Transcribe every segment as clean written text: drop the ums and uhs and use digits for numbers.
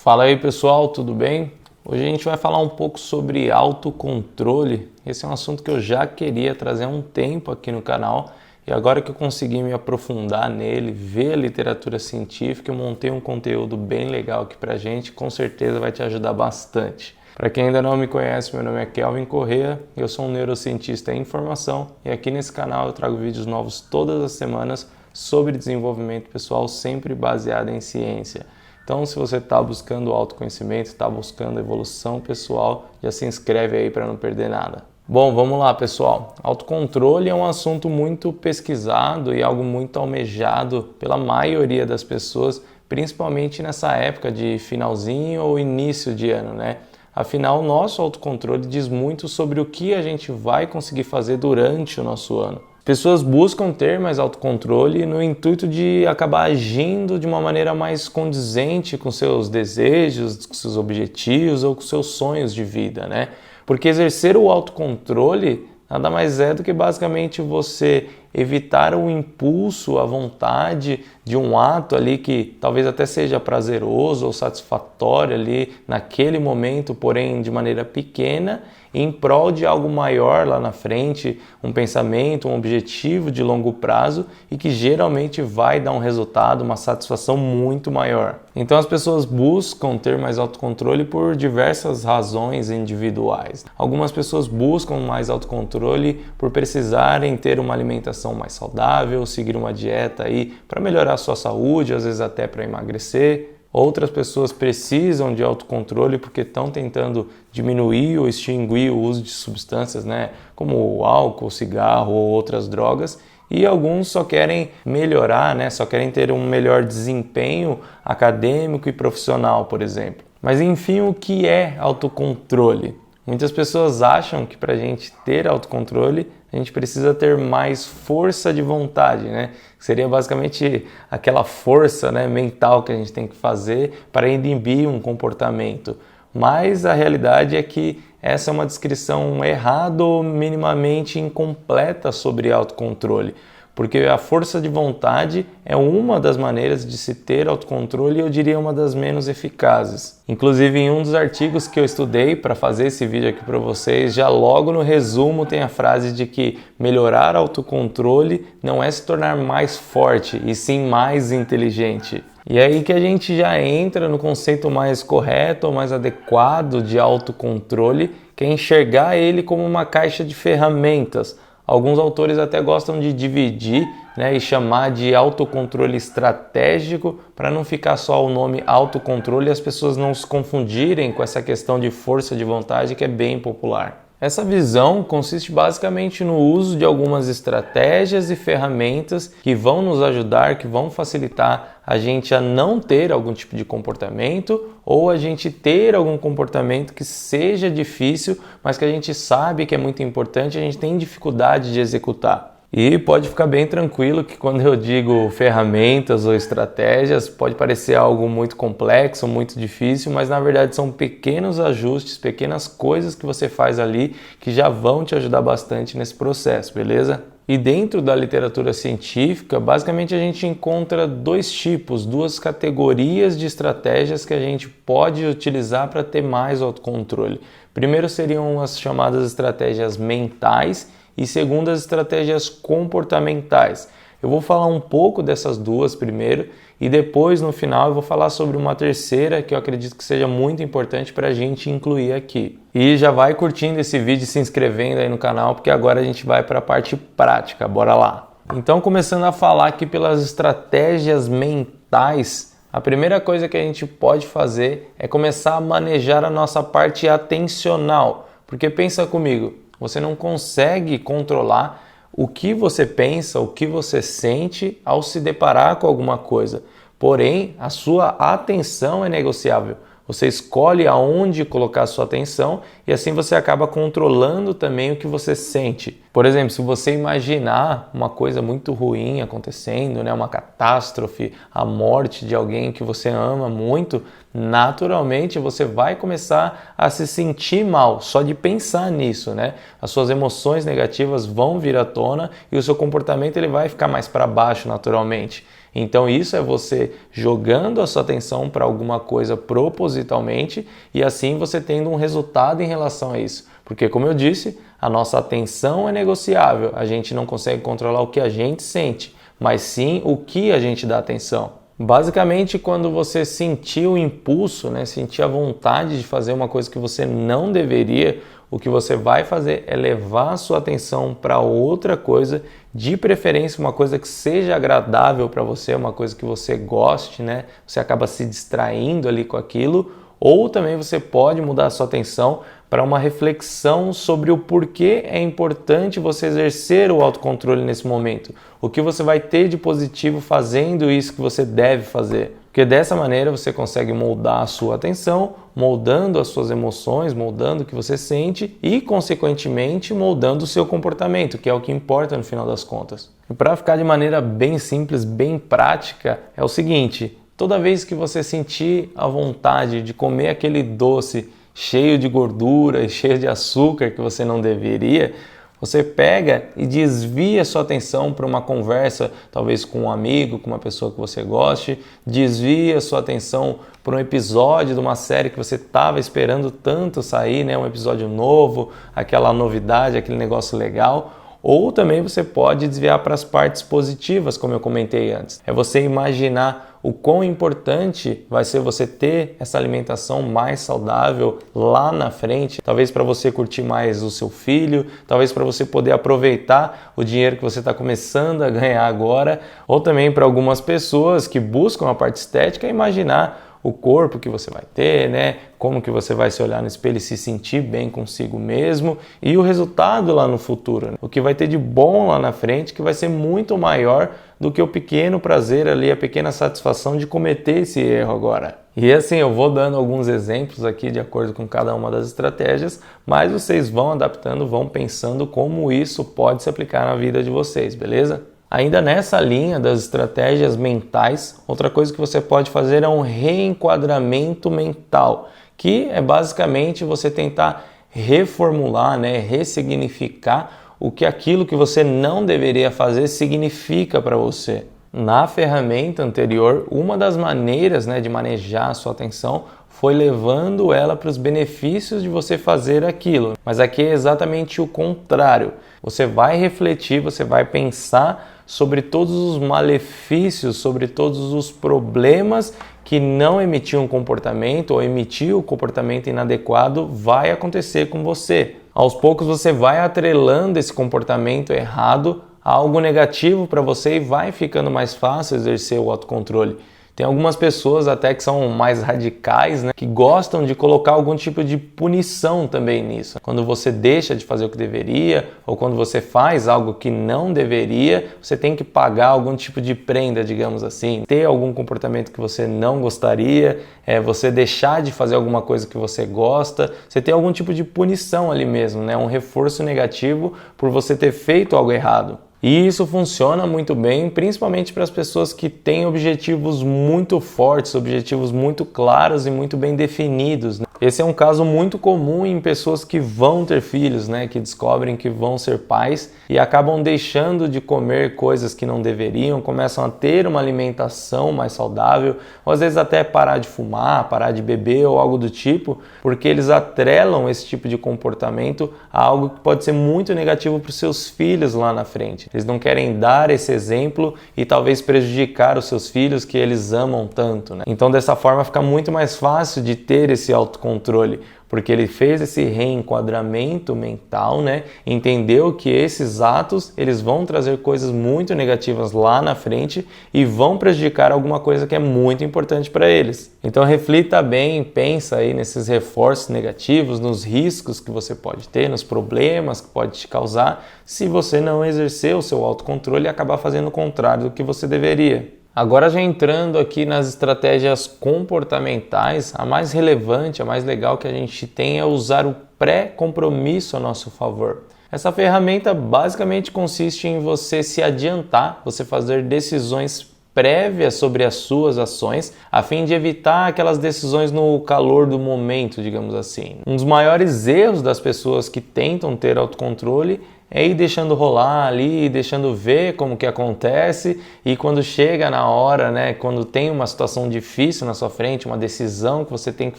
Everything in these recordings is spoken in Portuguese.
Fala aí pessoal, tudo bem? Hoje a gente vai falar um pouco sobre autocontrole. Esse é um assunto que eu já queria trazer há um tempo aqui no canal e agora que eu consegui me aprofundar nele, ver a literatura científica, eu montei um conteúdo bem legal aqui pra gente, com certeza vai te ajudar bastante. Para quem ainda não me conhece, meu nome é Kelvin Correa, eu sou um neurocientista em formação e aqui nesse canal eu trago vídeos novos todas as semanas sobre desenvolvimento pessoal, sempre baseado em ciência. Então, se você está buscando autoconhecimento, está buscando evolução pessoal, já se inscreve aí para não perder nada. Bom, vamos lá, pessoal. Autocontrole é um assunto muito pesquisado e algo muito almejado pela maioria das pessoas, principalmente nessa época de finalzinho ou início de ano, né? Afinal, o nosso autocontrole diz muito sobre o que a gente vai conseguir fazer durante o nosso ano. Pessoas buscam ter mais autocontrole no intuito de acabar agindo de uma maneira mais condizente com seus desejos, com seus objetivos ou com seus sonhos de vida, né? Porque exercer o autocontrole nada mais é do que basicamente você evitar o impulso, a vontade de um ato ali que talvez até seja prazeroso ou satisfatório ali naquele momento, porém de maneira pequena, em prol de algo maior lá na frente, um pensamento, um objetivo de longo prazo e que geralmente vai dar um resultado, uma satisfação muito maior. Então as pessoas buscam ter mais autocontrole por diversas razões individuais. Algumas pessoas buscam mais autocontrole por precisarem ter uma alimentação mais saudável, seguir uma dieta aí para melhorar a sua saúde, às vezes até para emagrecer. Outras pessoas precisam de autocontrole porque estão tentando diminuir ou extinguir o uso de substâncias, né, como o álcool, cigarro ou outras drogas. E alguns só querem melhorar, né, só querem ter um melhor desempenho acadêmico e profissional, por exemplo. Mas enfim, o que é autocontrole? Muitas pessoas acham que para a gente ter autocontrole, a gente precisa ter mais força de vontade, né? Seria basicamente aquela força, né, mental que a gente tem que fazer para inibir um comportamento. Mas a realidade é que essa é uma descrição errada ou minimamente incompleta sobre autocontrole. Porque a força de vontade é uma das maneiras de se ter autocontrole e eu diria uma das menos eficazes. Inclusive em um dos artigos que eu estudei para fazer esse vídeo aqui para vocês, já logo no resumo tem a frase de que melhorar autocontrole não é se tornar mais forte e sim mais inteligente. E é aí que a gente já entra no conceito mais correto ou mais adequado de autocontrole, que é enxergar ele como uma caixa de ferramentas. Alguns autores até gostam de dividir, né, e chamar de autocontrole estratégico para não ficar só o nome autocontrole e as pessoas não se confundirem com essa questão de força de vontade que é bem popular. Essa visão consiste basicamente no uso de algumas estratégias e ferramentas que vão nos ajudar, que vão facilitar a gente a não ter algum tipo de comportamento ou a gente ter algum comportamento que seja difícil, mas que a gente sabe que é muito importante e a gente tem dificuldade de executar. E pode ficar bem tranquilo que quando eu digo ferramentas ou estratégias, pode parecer algo muito complexo, muito difícil, mas na verdade são pequenos ajustes, pequenas coisas que você faz ali que já vão te ajudar bastante nesse processo, beleza? E dentro da literatura científica, basicamente a gente encontra duas categorias de estratégias que a gente pode utilizar para ter mais autocontrole. Primeiro seriam as chamadas estratégias mentais e segundo as estratégias comportamentais. Eu vou falar um pouco dessas duas primeiro e depois no final eu vou falar sobre uma terceira que eu acredito que seja muito importante para a gente incluir aqui. E já vai curtindo esse vídeo e se inscrevendo aí no canal porque agora a gente vai para a parte prática, bora lá! Então começando a falar aqui pelas estratégias mentais, a primeira coisa que a gente pode fazer é começar a manejar a nossa parte atencional, porque pensa comigo, você não consegue controlar o que você pensa, o que você sente ao se deparar com alguma coisa. Porém, a sua atenção é negociável. Você escolhe aonde colocar a sua atenção e assim você acaba controlando também o que você sente. Por exemplo, se você imaginar uma coisa muito ruim acontecendo, né, uma catástrofe, a morte de alguém que você ama muito, naturalmente você vai começar a se sentir mal só de pensar nisso, né? As suas emoções negativas vão vir à tona e o seu comportamento ele vai ficar mais para baixo naturalmente. Então isso é você jogando a sua atenção para alguma coisa propositalmente e assim você tendo um resultado em relação a isso. Porque, como eu disse, a nossa atenção é negociável, a gente não consegue controlar o que a gente sente, mas sim o que a gente dá atenção. Basicamente, quando você sentir o impulso, sentir a vontade de fazer uma coisa que você não deveria, o que você vai fazer é levar a sua atenção para outra coisa, de preferência uma coisa que seja agradável para você, uma coisa que você goste, Você acaba se distraindo ali com aquilo, ou também você pode mudar a sua atenção para uma reflexão sobre o porquê é importante você exercer o autocontrole nesse momento. O que você vai ter de positivo fazendo isso que você deve fazer. Porque dessa maneira você consegue moldar a sua atenção, moldando as suas emoções, moldando o que você sente e, consequentemente, moldando o seu comportamento, que é o que importa no final das contas. E para ficar de maneira bem simples, bem prática, é o seguinte: toda vez que você sentir a vontade de comer aquele doce cheio de gordura e cheio de açúcar que você não deveria, você pega e desvia sua atenção para uma conversa, talvez com um amigo, com uma pessoa que você goste, desvia sua atenção para um episódio de uma série que você estava esperando tanto sair, um episódio novo, aquela novidade, aquele negócio legal. Ou também você pode desviar para as partes positivas, como eu comentei antes. É você imaginar o quão importante vai ser você ter essa alimentação mais saudável lá na frente. Talvez para você curtir mais o seu filho, talvez para você poder aproveitar o dinheiro que você está começando a ganhar agora. Ou também para algumas pessoas que buscam a parte estética, imaginar o corpo que você vai ter, como que você vai se olhar no espelho e se sentir bem consigo mesmo e o resultado lá no futuro, o que vai ter de bom lá na frente, que vai ser muito maior do que o pequeno prazer ali, a pequena satisfação de cometer esse erro agora. E assim, eu vou dando alguns exemplos aqui de acordo com cada uma das estratégias, mas vocês vão adaptando, vão pensando como isso pode se aplicar na vida de vocês, beleza? Ainda nessa linha das estratégias mentais, outra coisa que você pode fazer é um reenquadramento mental, que é basicamente você tentar reformular, ressignificar o que aquilo que você não deveria fazer significa para você. Na ferramenta anterior, uma das maneiras de manejar a sua atenção foi levando ela para os benefícios de você fazer aquilo. Mas aqui é exatamente o contrário. Você vai refletir, você vai pensar sobre todos os malefícios, sobre todos os problemas que não emitir um comportamento ou emitir o comportamento inadequado vai acontecer com você. Aos poucos você vai atrelando esse comportamento errado a algo negativo para você e vai ficando mais fácil exercer o autocontrole. Tem algumas pessoas até que são mais radicais, que gostam de colocar algum tipo de punição também nisso. Quando você deixa de fazer o que deveria ou quando você faz algo que não deveria, você tem que pagar algum tipo de prenda, digamos assim. Ter algum comportamento que você não gostaria, você deixar de fazer alguma coisa que você gosta, você tem algum tipo de punição ali mesmo, um reforço negativo por você ter feito algo errado. E isso funciona muito bem, principalmente para as pessoas que têm objetivos muito fortes, objetivos muito claros e muito bem definidos. Esse é um caso muito comum em pessoas que vão ter filhos, que descobrem que vão ser pais e acabam deixando de comer coisas que não deveriam, começam a ter uma alimentação mais saudável, ou às vezes até parar de fumar, parar de beber ou algo do tipo, porque eles atrelam esse tipo de comportamento a algo que pode ser muito negativo para os seus filhos lá na frente. Eles não querem dar esse exemplo e talvez prejudicar os seus filhos que eles amam tanto. Então dessa forma fica muito mais fácil de ter esse autocontrole, porque ele fez esse reenquadramento mental, entendeu que esses atos eles vão trazer coisas muito negativas lá na frente e vão prejudicar alguma coisa que é muito importante para eles. Então reflita bem, pensa aí nesses reforços negativos, nos riscos que você pode ter, nos problemas que pode te causar se você não exercer o seu autocontrole e acabar fazendo o contrário do que você deveria. Agora já entrando aqui nas estratégias comportamentais, a mais relevante, a mais legal que a gente tem é usar o pré-compromisso a nosso favor. Essa ferramenta basicamente consiste em você se adiantar, você fazer decisões prévias sobre as suas ações, a fim de evitar aquelas decisões no calor do momento, digamos assim. Um dos maiores erros das pessoas que tentam ter autocontrole é ir deixando rolar ali, deixando ver como que acontece, e quando chega na hora, né, quando tem uma situação difícil na sua frente, uma decisão que você tem que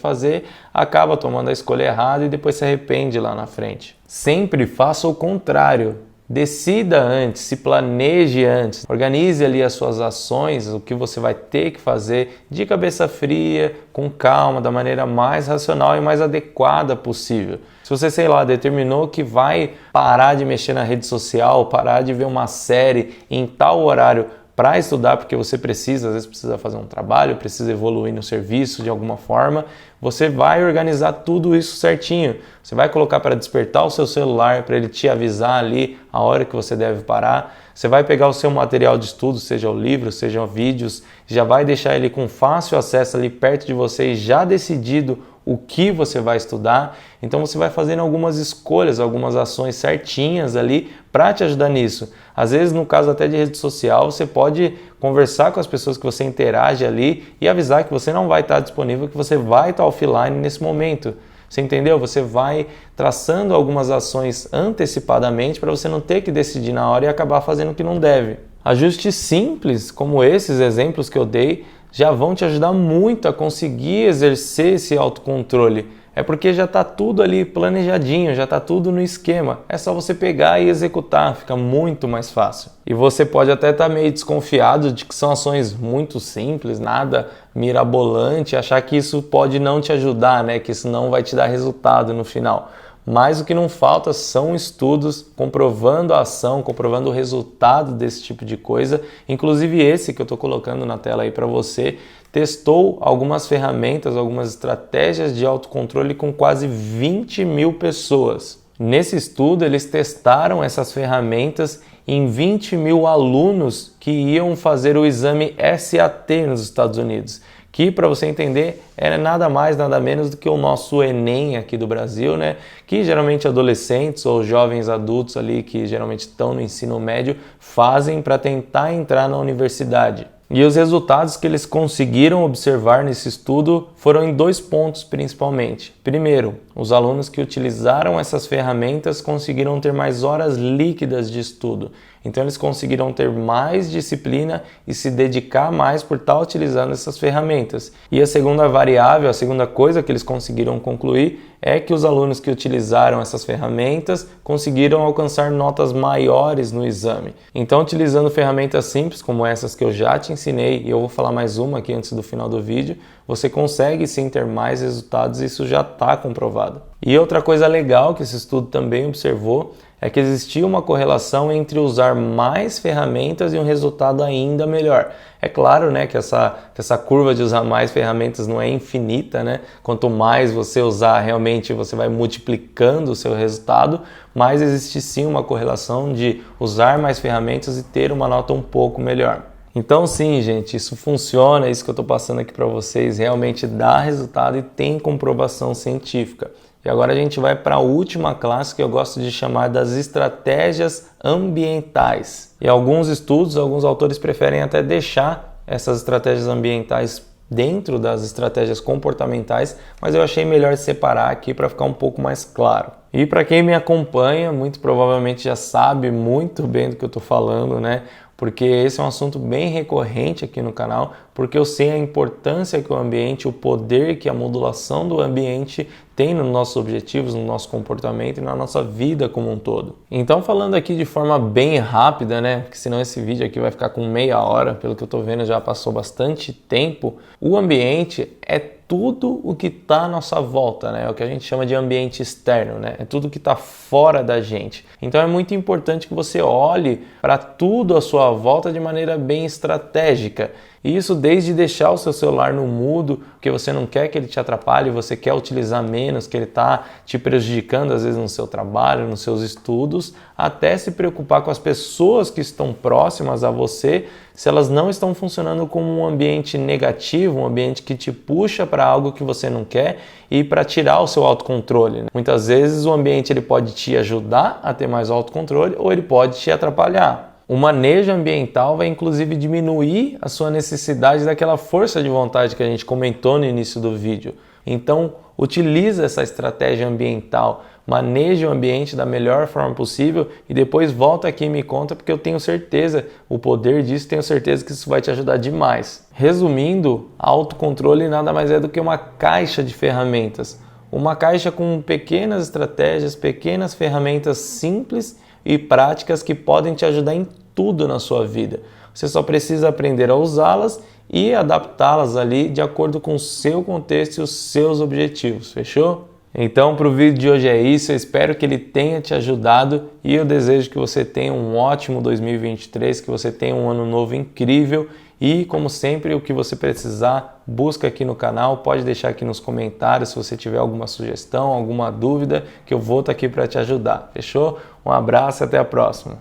fazer, acaba tomando a escolha errada e depois se arrepende lá na frente. Sempre faça o contrário. Decida antes, se planeje antes, organize ali as suas ações, o que você vai ter que fazer de cabeça fria, com calma, da maneira mais racional e mais adequada possível. Se você, sei lá, determinou que vai parar de mexer na rede social, parar de ver uma série em tal horário para estudar, porque você precisa, às vezes precisa fazer um trabalho, precisa evoluir no serviço de alguma forma, você vai organizar tudo isso certinho. Você vai colocar para despertar o seu celular, para ele te avisar ali a hora que você deve parar. Você vai pegar o seu material de estudo, seja o livro, seja vídeos, já vai deixar ele com fácil acesso ali perto de você e já decidido o que você vai estudar. Então você vai fazendo algumas escolhas, algumas ações certinhas ali para te ajudar nisso. Às vezes, no caso até de rede social, você pode conversar com as pessoas que você interage ali e avisar que você não vai estar disponível, que você vai estar offline nesse momento. Você entendeu? Você vai traçando algumas ações antecipadamente para você não ter que decidir na hora e acabar fazendo o que não deve. Ajustes simples, como esses exemplos que eu dei, já vão te ajudar muito a conseguir exercer esse autocontrole. É porque já está tudo ali planejadinho, já está tudo no esquema. É só você pegar e executar, fica muito mais fácil. E você pode até estar meio desconfiado de que são ações muito simples, nada mirabolante, achar que isso pode não te ajudar, né? Que isso não vai te dar resultado no final. Mas o que não falta são estudos comprovando a ação, comprovando o resultado desse tipo de coisa. Inclusive esse que eu estou colocando na tela aí para você, testou algumas ferramentas, algumas estratégias de autocontrole com quase 20 mil pessoas. Nesse estudo, eles testaram essas ferramentas em 20 mil alunos que iam fazer o exame SAT nos Estados Unidos, que, para você entender, é nada mais, nada menos do que o nosso Enem aqui do Brasil, né? Que geralmente adolescentes ou jovens adultos ali, que geralmente estão no ensino médio, fazem para tentar entrar na universidade. E os resultados que eles conseguiram observar nesse estudo foram em 2 pontos principalmente. Primeiro, os alunos que utilizaram essas ferramentas conseguiram ter mais horas líquidas de estudo. Então eles conseguiram ter mais disciplina e se dedicar mais por estar utilizando essas ferramentas. E a segunda variável, a segunda coisa que eles conseguiram concluir é que os alunos que utilizaram essas ferramentas conseguiram alcançar notas maiores no exame. Então, utilizando ferramentas simples como essas que eu já te ensinei, e eu vou falar mais uma aqui antes do final do vídeo, você consegue sim ter mais resultados e isso já está comprovado. E outra coisa legal que esse estudo também observou é que existia uma correlação entre usar mais ferramentas e um resultado ainda melhor. É claro, né, que essa curva de usar mais ferramentas não é infinita, né? Quanto mais você usar, realmente você vai multiplicando o seu resultado, mas existe sim uma correlação de usar mais ferramentas e ter uma nota um pouco melhor. Então sim, gente, isso funciona, isso que eu estou passando aqui para vocês realmente dá resultado e tem comprovação científica. E agora a gente vai para a última classe que eu gosto de chamar das estratégias ambientais. E alguns estudos, alguns autores preferem até deixar essas estratégias ambientais dentro das estratégias comportamentais, mas eu achei melhor separar aqui para ficar um pouco mais claro. E para quem me acompanha, muito provavelmente já sabe muito bem do que eu estou falando, né? Porque esse é um assunto bem recorrente aqui no canal, porque eu sei a importância que o ambiente, o poder que a modulação do ambiente tem nos nossos objetivos, no nosso comportamento e na nossa vida como um todo. Então, falando aqui de forma bem rápida, né, porque senão esse vídeo aqui vai ficar com meia hora, pelo que eu tô vendo já passou bastante tempo, o ambiente é tudo o que está à nossa volta, né? É o que a gente chama de ambiente externo, né? É tudo que está fora da gente. Então é muito importante que você olhe para tudo à sua volta de maneira bem estratégica. E isso desde deixar o seu celular no mudo, porque você não quer que ele te atrapalhe, você quer utilizar menos, que ele está te prejudicando às vezes no seu trabalho, nos seus estudos, até se preocupar com as pessoas que estão próximas a você, se elas não estão funcionando como um ambiente negativo, um ambiente que te puxa para algo que você não quer e para tirar o seu autocontrole. Muitas vezes o ambiente ele pode te ajudar a ter mais autocontrole ou ele pode te atrapalhar. O manejo ambiental vai inclusive diminuir a sua necessidade daquela força de vontade que a gente comentou no início do vídeo. Então, utiliza essa estratégia ambiental. maneje o ambiente da melhor forma possível e depois volta aqui e me conta, porque eu tenho certeza, o poder disso, tenho certeza que isso vai te ajudar demais. Resumindo, autocontrole nada mais é do que uma caixa de ferramentas. Uma caixa com pequenas estratégias, pequenas ferramentas simples e práticas que podem te ajudar em tudo na sua vida. Você só precisa aprender a usá-las e adaptá-las ali de acordo com o seu contexto e os seus objetivos, fechou? Então, para o vídeo de hoje é isso, eu espero que ele tenha te ajudado e eu desejo que você tenha um ótimo 2023, que você tenha um ano novo incrível e, como sempre, o que você precisar, busca aqui no canal, pode deixar aqui nos comentários se você tiver alguma sugestão, alguma dúvida, que eu vou estar aqui para te ajudar, fechou? Um abraço e até a próxima!